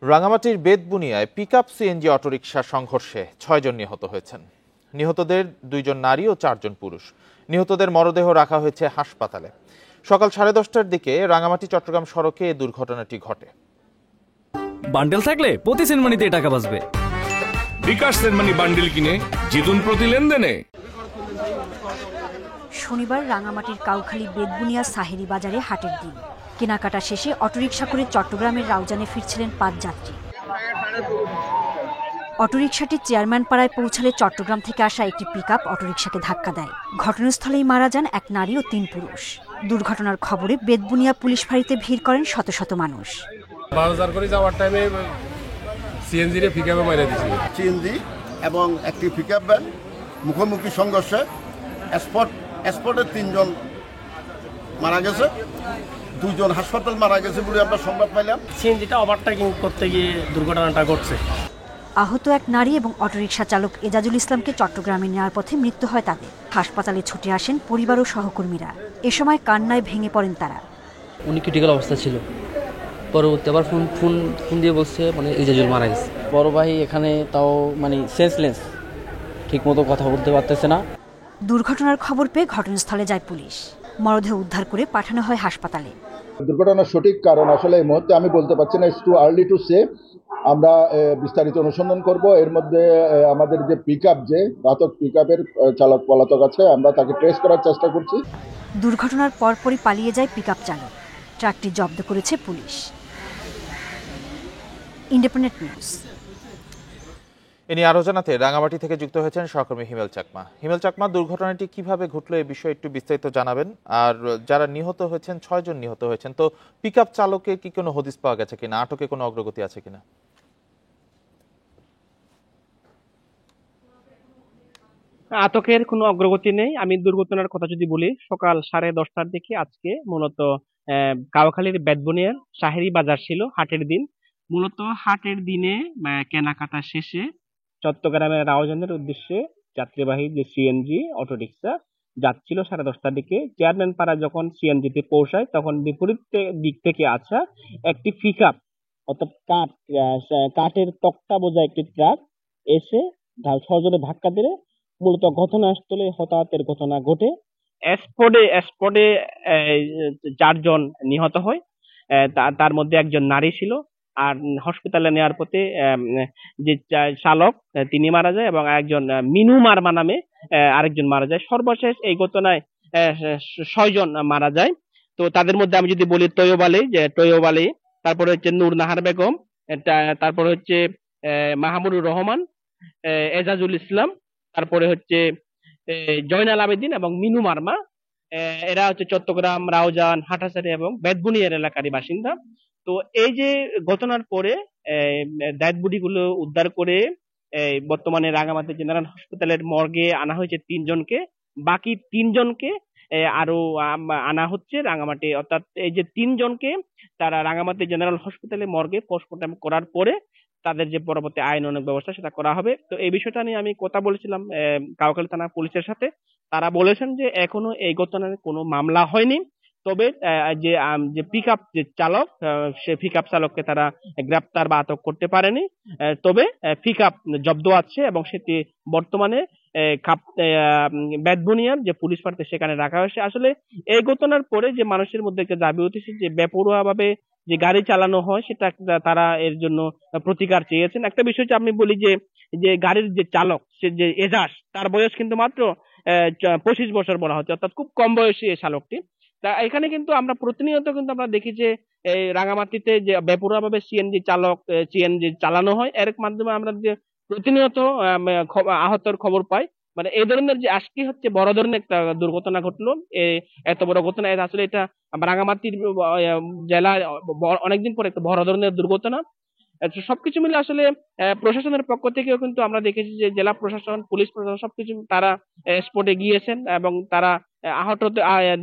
রাঙামাটির বেতবুনিয়ায় pickup CNG autorickshaw সংঘর্ষে ৬ জন নিহত হয়েছেন। নিহতদের ২ জন নারী ও ৪ জন পুরুষ। নিহতদের মরদেহ রাখা হয়েছে হাসপাতালে। সকাল 10:30টার দিকে রাঙামাটি চট্টগ্রাম সড়কে এই দুর্ঘটনাটি ঘটে। বান্ডেল থাকলে প্রতি সেনমানিতে টাকা বাঁচবে। বিকাশ সেনমানি বান্ডেল কিনে জিতুন প্রতি লেনদেনে। শনিবার রাঙামাটির কাউখালী বেতবুনিয়া সাহেরি বাজারে হাটের দিন। কেনাকাটা শেষে অটোরিকশা করে চট্টগ্রামের রাউজানে ফিরছিলেন ৫ যাত্রী। অটোরিকশাটি চেয়ারম্যান পাড়ায় পৌঁছালে চট্টগ্রাম থেকে আসা একটি পিকআপ অটোরিকশাকে ধাক্কা দেয়। ঘটনাস্থলেই মারা যান এক নারী ও ৩ পুরুষ। দুর্ঘটনার খবরে বেতবুনিয়া পুলিশ ফাঁড়িতে ভিড় করেন শত শত মানুষ। বাজার করে যাওয়ার টাইমে সিএনজি রে পিকআপে মারা দিয়েছে। সিএনজি এবং একটি পিকআপ ভ্যান মুখোমুখি সংঘর্ষে স্পটে ৩ জন মারা গেছে, ২ জন হাসপাতাল মারা গেছে বলে আমরা সংবাদ পাইলাম। সিএনজিটা ওভারটেকিং করতে গিয়ে দুর্ঘটনাটা ঘটছে। আহত এক নারী এবং অটোরিকশা চালক এজাজুল ইসলামকে চট্টগ্রামে নেওয়ার পথে মৃত্যু হয় তাদের। হাসপাতালে ছুটে আসেন পরিবার ও সহকর্মীরা। এ সময় কান্নায় ভেঙে পড়েন তারা। উনি ক্রিটিক্যাল অবস্থা ছিল। পরবর্তী আবার ফোন দিয়ে বলছে এজাজুল মারা গেছে। বড় ভাই এখানে তাও সেন্সলেস, ঠিক মতো কথা বলতে পারতেছে না। দুর্ঘটনার খবর পেয়ে ঘটনাস্থলে যায় পুলিশ। মরদেহ উদ্ধার করে পাঠানো হয় হাসপাতালে। দুর্ঘটনার সঠিক কারণ আসলে এই মুহূর্তে আমি বলতে পারছি না, it's too early to say. আমরা বিস্তারিত অনুসন্ধান করব। এর মধ্যে আমাদের যে পিকআপ, যে ঘাতক পিকআপের চালক পলাতক আছে, আমরা তাকে ট্রেস করার চেষ্টা করছি। দুর্ঘটনার পরপরই পালিয়ে যায় পিকআপ চালক। ট্রাকটি জব্দ করেছে পুলিশ। Independent news. এ নিয়ে আরো জানাতে রাঙামাটি থেকে যুক্ত হয়েছেন সহকর্মী হিমেল চাকমা। হিমেল চাকমা, দুর্ঘটনাটি কিভাবে ঘটলো এই বিষয়ে একটু বিস্তারিত জানাবেন। আর যারা নিহত হয়েছেন, ৬ জন নিহত হয়েছেন, তো পিকআপ চালকের কি কোনো হদিস পাওয়া গেছে কিনা, আটকে কোনো অগ্রগতি আছে কিনা? আটকের কোনো অগ্রগতি নেই। আমি দুর্ঘটনার কথা যদি বলি, সকাল 10:30টার দিকে আজকে মূলত কাউখালীর বেতবুনিয়ার সাহেরি বাজার ছিল, হাটের দিন। মূলত হাটের দিনে কেনাকাটা শেষে চট্টগ্রামের রাউজানের উদ্দেশ্যে যাত্রীবাহী যে সিএনজি অটোরিকশা যাচ্ছিল 10:30টার দিকে। চেয়ারম্যান পাড়া যখন সিএনজিতে পৌঁছায়, তখন বিপরীত দিক থেকে আসা একটি পিকআপ, অর্থাৎ কাঠের তক্তা বোঝা একটি ট্রাক এসে সজোরে ধাক্কা দিলে মূলত ঘটনাস্থলে হতাহতের ঘটনা ঘটে। স্পটে 4 জন নিহত হয়। তার মধ্যে একজন নারী ছিল। আর হসপিটালে নেওয়ার পথে যে চালক তিনি মারা যায় এবং একজন মিনু মারমা নামে আরেকজন মারা যায়। সর্বশেষ এই ঘটনায় 6 জন মারা যায়। তো তাদের মধ্যে আমি যদি বলি তৈয়ব আলী, তারপরে হচ্ছে নূর নাহার বেগম, তারপরে হচ্ছে মাহমুদুর রহমান, এজাজুল ইসলাম, তারপরে হচ্ছে জয়নাল আবেদিন এবং মিনু মারমা। এরা হচ্ছে চট্টগ্রাম, রাউজান, হাটাসারি এবং বেতবুনিয়ার এলাকারই বাসিন্দা। তো এই যে ঘটনার পরে ডেড বডি গুলো উদ্ধার করে বর্তমানে রাঙামাটি জেনারেল হসপিটালের মর্গে আনা হয়েছে 3 জনকে। বাকি 3 জনকে আরো আনা হচ্ছে রাঙামাটি, অর্থাৎ এই যে 3 জনকে তারা রাঙামাটি জেনারেল হসপিটালে মর্গে পোস্টমর্টম করার পরে তাদের যে পরবর্তী আইনানুগ ব্যবস্থা সেটা করা হবে। তো এই বিষয়টা নিয়ে আমি কথা বলেছিলাম কাউখালী থানা পুলিশের সাথে। তারা বলেছেন যে এখনো এই ঘটনার কোনো মামলা হয়নি। তবে যে পিকআপ যে চালক, সে পিকআপ চালককে তারা গ্রেপ্তার বা আটক করতে পারেনি। তবে পিকআপ জব্দ আছে এবং সেটি বর্তমানে বেতবুনিয়ার যে পুলিশ ফাঁড়িতে সেখানে রাখা হয়েছে। আসলে এই ঘটনার পরে যে মানুষের মধ্যে একটা দাবি উঠেছে যে বেপরোয়া ভাবে যে গাড়ি চালানো হয়, সেটা তারা এর জন্য প্রতিকার চেয়েছেন। একটা বিষয় যে আমি বলি যে গাড়ির যে চালক, সে যে এজাজ, তার বয়স কিন্তু মাত্র 25 বছর বলা হচ্ছে, অর্থাৎ খুব কম বয়সী এই চালকটি। তা এখানে কিন্তু আমরা প্রতিনিয়ত কিন্তু আমরা দেখি যে এই রাঙামাটিতে যে বেপরোয়া ভাবে সিএনজি চালানো হয়, এর মাধ্যমে আমরা যে প্রতিনিয়ত আহতের খবর পাই। এই ধরনের যে আজকে হচ্ছে বড় ধরনের একটা দুর্ঘটনা ঘটলো, এত বড় ঘটনা, আসলে এটা রাঙামাটির জেলায় অনেকদিন পরে একটা বড় ধরনের দুর্ঘটনা। সবকিছু মিলে আসলে প্রশাসনের পক্ষ থেকেও কিন্তু আমরা দেখেছি যে জেলা প্রশাসন, পুলিশ প্রশাসন সবকিছু তারা স্পটে গিয়েছেন এবং তারা আহত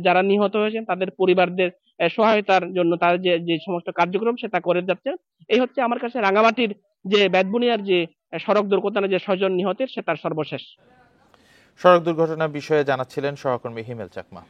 যারা নিহত হয়েছেন তাদের পরিবারদের সহায়তার জন্য তাদের যে সমস্ত কার্যক্রম সেটা করে যাচ্ছে। এই হচ্ছে আমার কাছে রাঙামাটির যে বেতবুনিয়ার যে সড়ক দুর্ঘটনা যে 6 জন নিহতের, সেটার সর্বশেষ। সড়ক দুর্ঘটনার বিষয়ে জানাচ্ছিলেন সহকর্মী হিমেল চাকমা।